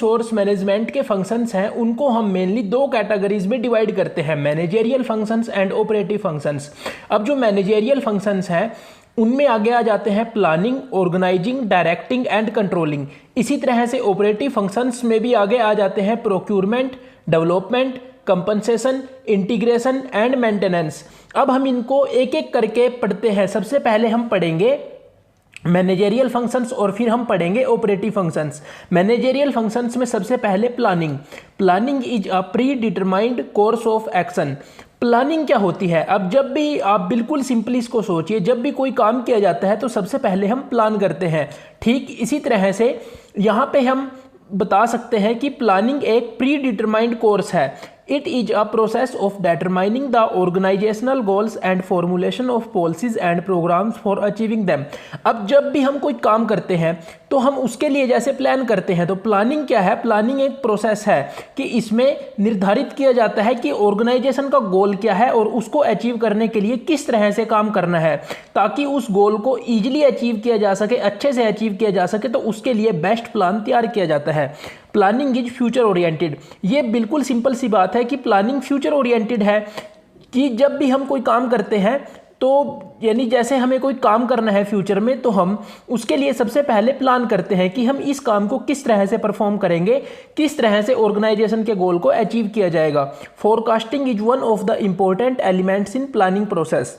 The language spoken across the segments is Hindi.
सोर्स मैनेजमेंट के फंक्शंस हैं उनको हम मेनली दो कैटेगरीज में डिवाइड करते हैं, managerial functions and operative functions. अब जो मैनेजेरियल फंक्शंस हैं उनमें आगे आ जाते हैं planning, organising, directing and controlling. इसी तरह से ऑपरेटिव फंक्शंस में भी आगे आ जाते हैं procurement, development, compensation, integration and maintenance. अब हम इनको एक एक करके पढ़ते हैं। सबसे पहले हम पढ़ेंगे मैनेजेरियल फंक्शंस और फिर हम पढ़ेंगे ऑपरेटिव फंक्शंस। मैनेजेरियल फंक्शंस में सबसे पहले planning. Planning is a pre determined course of action. Planning क्या होती है? अब जब भी आप बिल्कुल सिंपली इसको सोचिए, जब भी कोई काम किया जाता है तो सबसे पहले हम प्लान करते हैं। ठीक इसी तरह से यहाँ पे हम बता सकते हैं कि प्लानिंग एक प्री डिटरमाइंड कोर्स है। It is a process of determining the organisational goals and formulation of policies and programmes for achieving them. अब जब भी हम कोई काम करते हैं तो हम उसके लिए जैसे प्लान करते हैं, तो प्लानिंग क्या है? प्लानिंग एक प्रोसेस है कि इसमें निर्धारित किया जाता है कि ऑर्गेनाइजेशन का गोल क्या है और उसको अचीव करने के लिए किस तरह से काम करना है, ताकि उस गोल को ईजिली अचीव किया जा सके, अच्छे से अचीव किया जा सके। तो उसके लिए बेस्ट प्लान तैयार किया जाता है। Planning is future oriented. ये बिल्कुल सिंपल सी बात है कि प्लानिंग फ्यूचर ओरिएंटेड है कि जब भी हम कोई काम करते हैं तो यानी जैसे हमें कोई काम करना है फ्यूचर में, तो हम उसके लिए सबसे पहले प्लान करते हैं कि हम इस काम को किस तरह से परफॉर्म करेंगे, किस तरह से ऑर्गेनाइजेशन के गोल को अचीव किया जाएगा। Forecasting is one of the important elements in planning process.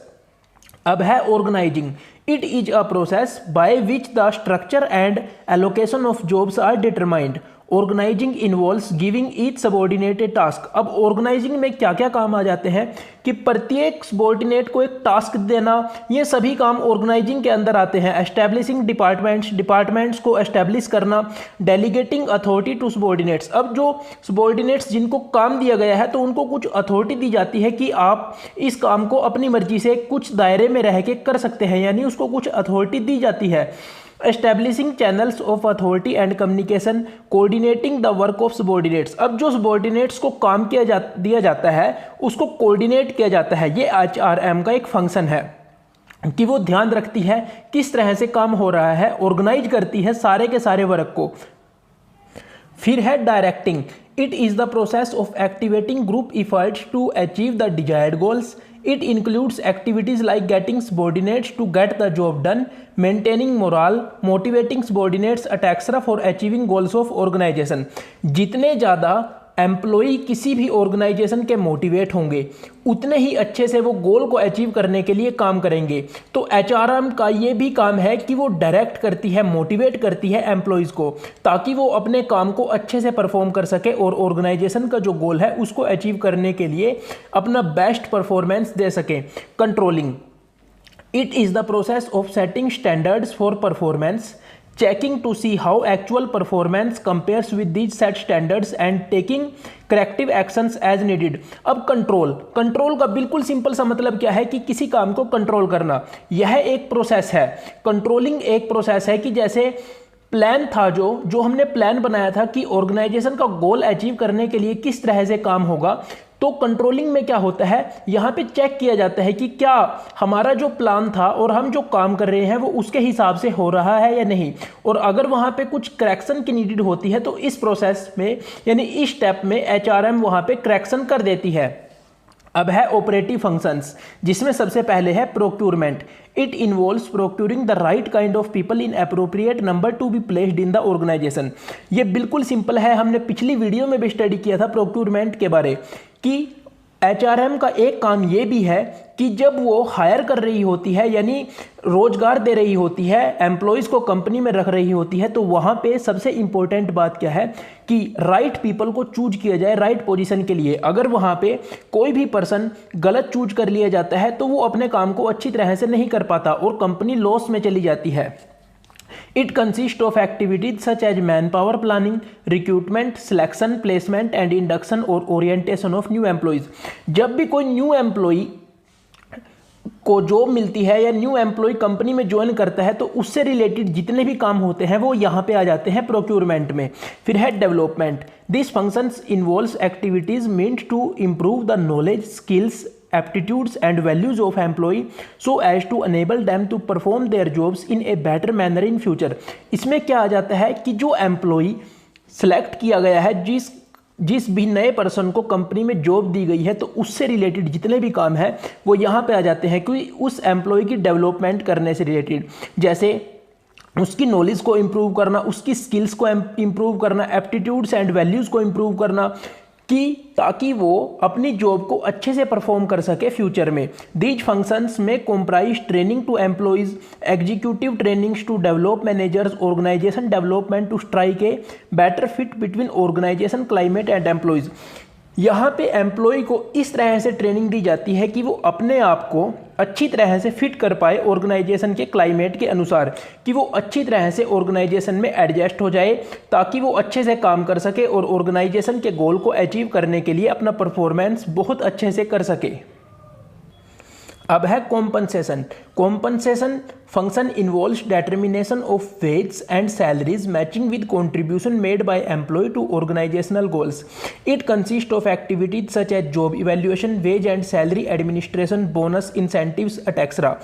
अब है organising. It is a process by which the structure and allocation of jobs are determined. Organising involves giving each subordinated task. अब ऑर्गेनाइजिंग में क्या क्या काम आ जाते हैं कि प्रत्येक सबॉर्डिनेट को एक टास्क देना, ये सभी काम ऑर्गेनाइजिंग के अंदर आते हैं। एस्टैब्लिशिंग डिपार्टमेंट्स को एस्टैब्लिश करना, डेलीगेटिंग अथॉरिटी टू सबॉर्डिनेट्स। अब जो सबॉर्डिनेट्स जिनको काम दिया गया है तो उनको कुछ अथॉरिटी दी जाती है कि आप इस काम को अपनी मर्जी से कुछ दायरे में रह के कर सकते हैं, यानी उसको कुछ अथॉरिटी दी जाती है। Establishing channels of authority and communication, coordinating the work of subordinates. अब जो सबॉर्डिनेट्स को काम दिया जाता है उसको कोऑर्डिनेट किया जाता है। ये HRM का एक फंक्शन है कि वो ध्यान रखती है किस तरह से काम हो रहा है, ऑर्गेनाइज करती है सारे के सारे वर्क को। फिर है directing. It is the process of activating group efforts to achieve the desired goals. It includes activities like getting subordinates to get the job done, maintaining morale, motivating subordinates, etc. for achieving goals of organization. जितने ज़्यादा एम्प्लॉई किसी भी ऑर्गेनाइजेशन के मोटिवेट होंगे उतने ही अच्छे से वो गोल को अचीव करने के लिए काम करेंगे। तो HRM का ये भी काम है कि वो डायरेक्ट करती है, मोटिवेट करती है एम्प्लॉयज़ को, ताकि वो अपने काम को अच्छे से परफॉर्म कर सके और ऑर्गेनाइजेशन का जो गोल है उसको अचीव करने के लिए अपना बेस्ट परफॉर्मेंस दे सके। Controlling. It is the process of setting standards for performance, checking to see how actual performance compares with these set standards and taking corrective actions as needed. अब कंट्रोल का बिल्कुल सिंपल सा मतलब क्या है कि किसी काम को कंट्रोल करना। यह एक प्रोसेस है। कंट्रोलिंग एक प्रोसेस है कि जैसे प्लान था, जो हमने प्लान बनाया था कि ऑर्गेनाइजेशन का गोल अचीव करने के लिए किस तरह से काम होगा, तो कंट्रोलिंग में क्या होता है, यहाँ पे चेक किया जाता है कि क्या हमारा जो प्लान था और हम जो काम कर रहे हैं वो उसके हिसाब से हो रहा है या नहीं। और अगर वहाँ पे कुछ करेक्शन की नीडेड होती है तो इस प्रोसेस में यानी इस स्टेप में HRM वहाँ पे करेक्शन कर देती है। अब है ऑपरेटिव फंक्शंस, जिसमें सबसे पहले है procurement. It involves procuring the right kind of people in appropriate number to be placed in the organisation. ये बिल्कुल सिंपल है, हमने पिछली वीडियो में भी स्टडी किया था प्रोक्यूरमेंट के बारे कि HRM का एक काम ये भी है कि जब वो हायर कर रही होती है यानी रोजगार दे रही होती है, एम्प्लॉयज़ को कंपनी में रख रही होती है, तो वहाँ पे सबसे इम्पोर्टेंट बात क्या है कि राइट पीपल को चूज किया जाए राइट पोजीशन के लिए। अगर वहाँ पे कोई भी पर्सन गलत चूज कर लिया जाता है तो वो अपने काम को अच्छी तरह से नहीं कर पाता और कंपनी लॉस में चली जाती है। It consists of activities such as manpower planning, recruitment, selection, placement and induction or orientation of new employees. जब भी कोई न्यू एम्प्लॉई को जॉब मिलती है या न्यू एम्प्लॉय कंपनी में ज्वाइन करता है तो उससे रिलेटेड जितने भी काम होते हैं वो यहाँ पे आ जाते हैं प्रोक्यूरमेंट में। फिर है development. This functions involves activities meant to improve the knowledge, skills, aptitudes and values of employee so as to enable them to perform their jobs in a better manner in future. इसमें क्या आ जाता है कि जो एम्प्लॉई सेलेक्ट किया गया है, जिस भी नए पर्सन को कंपनी में जॉब दी गई है, तो उससे रिलेटेड जितने भी काम है वो यहाँ पे आ जाते हैं, क्योंकि उस एम्प्लॉय की डेवलपमेंट करने से रिलेटेड, जैसे उसकी नॉलेज को इम्प्रूव करना, उसकी स्किल्स को इम्प्रूव करना, एप्टीट्यूड्स एंड वैल्यूज़ को इम्प्रूव करना, कि ताकि वो अपनी जॉब को अच्छे से परफॉर्म कर सके फ्यूचर में। These functions may comprise training to employees, executive trainings to develop managers, organisation development to strike a better fit between organisation climate and employees. यहाँ पे एम्प्लॉय को इस तरह से ट्रेनिंग दी जाती है कि वो अपने आप को अच्छी तरह से फिट कर पाए ऑर्गेनाइजेशन के क्लाइमेट के अनुसार, कि वो अच्छी तरह से ऑर्गेनाइजेशन में एडजस्ट हो जाए, ताकि वो अच्छे से काम कर सके और ऑर्गेनाइजेशन के गोल को अचीव करने के लिए अपना परफॉर्मेंस बहुत अच्छे से कर सके। अब है compensation. Compensation function involves determination of wages and salaries matching with contribution made by employee to organisational goals. It consist of activities such as job evaluation, wage and salary administration, bonus, incentives etcetera.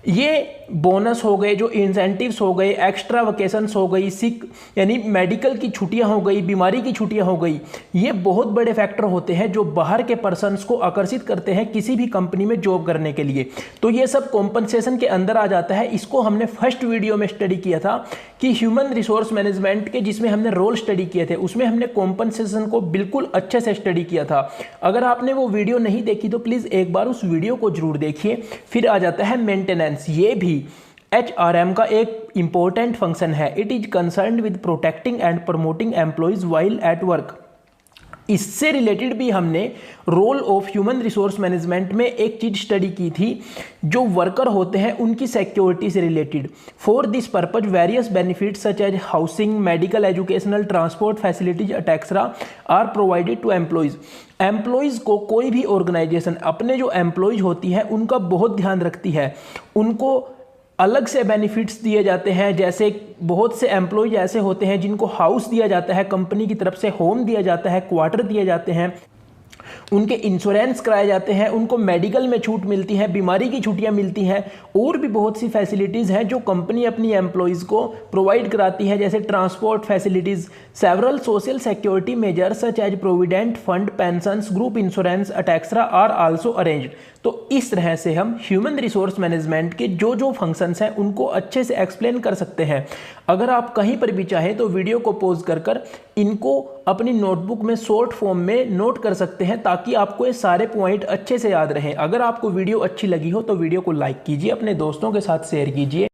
ये बोनस हो गए, जो इंसेंटिव्स हो गए, एक्स्ट्रा वेकेशंस हो गई, सिक यानी मेडिकल की छुट्टियां हो गई, बीमारी की छुट्टियां हो गई, ये बहुत बड़े फैक्टर होते हैं जो बाहर के पर्सन्स को आकर्षित करते हैं किसी भी कंपनी में जॉब करने के लिए। तो ये सब कॉम्पनसेशन के अंदर आ जाता है। इसको हमने फर्स्ट वीडियो में स्टडी किया था कि ह्यूमन रिसोर्स मैनेजमेंट के, जिसमें हमने रोल स्टडी किए थे, उसमें हमने कॉम्पनसेशन को बिल्कुल अच्छे से स्टडी किया था। अगर आपने वो वीडियो नहीं देखी तो प्लीज़ एक बार उस वीडियो को जरूर देखिए। फिर आ जाता है मेंटेनेंस। ये भी HRM का एक इंपॉर्टेंट फंक्शन है। It is concerned with protecting and promoting employees while at work. इससे रिलेटेड भी हमने role of human resource management में एक चीज स्टडी की थी, जो वर्कर होते हैं उनकी सिक्योरिटी से related. For this purpose various benefits such as housing, medical, educational, transport facilities etcetera are provided to employees. Employees को कोई भी ऑर्गेनाइजेशन अपने जो एम्प्लॉयज होती है उनका बहुत ध्यान रखती है, उनको अलग से बेनिफिट्स दिए जाते हैं। जैसे बहुत से एम्प्लॉयज ऐसे होते हैं जिनको हाउस दिया जाता है कंपनी की तरफ से, होम दिया जाता है, क्वार्टर दिए जाते हैं, उनके इंश्योरेंस कराए जाते हैं, उनको मेडिकल में छूट मिलती है, बीमारी की छुट्टियां मिलती हैं, और भी बहुत सी फैसिलिटीज़ हैं जो कंपनी अपनी एम्प्लॉयज़ को प्रोवाइड कराती है, जैसे transport facilities, several social security measures such as provident fund, pensions, group insurance etcetera are also arranged. तो इस तरह से हम ह्यूमन रिसोर्स मैनेजमेंट के जो जो फंक्शंस हैं उनको अच्छे से एक्सप्लेन कर सकते हैं। अगर आप कहीं पर भी चाहें तो वीडियो को पॉज कर इनको अपनी नोटबुक में शॉर्ट फॉर्म में नोट कर सकते हैं, ताकि आपको ये सारे पॉइंट अच्छे से याद रहें। अगर आपको वीडियो अच्छी लगी हो तो वीडियो को लाइक कीजिए, अपने दोस्तों के साथ शेयर कीजिए।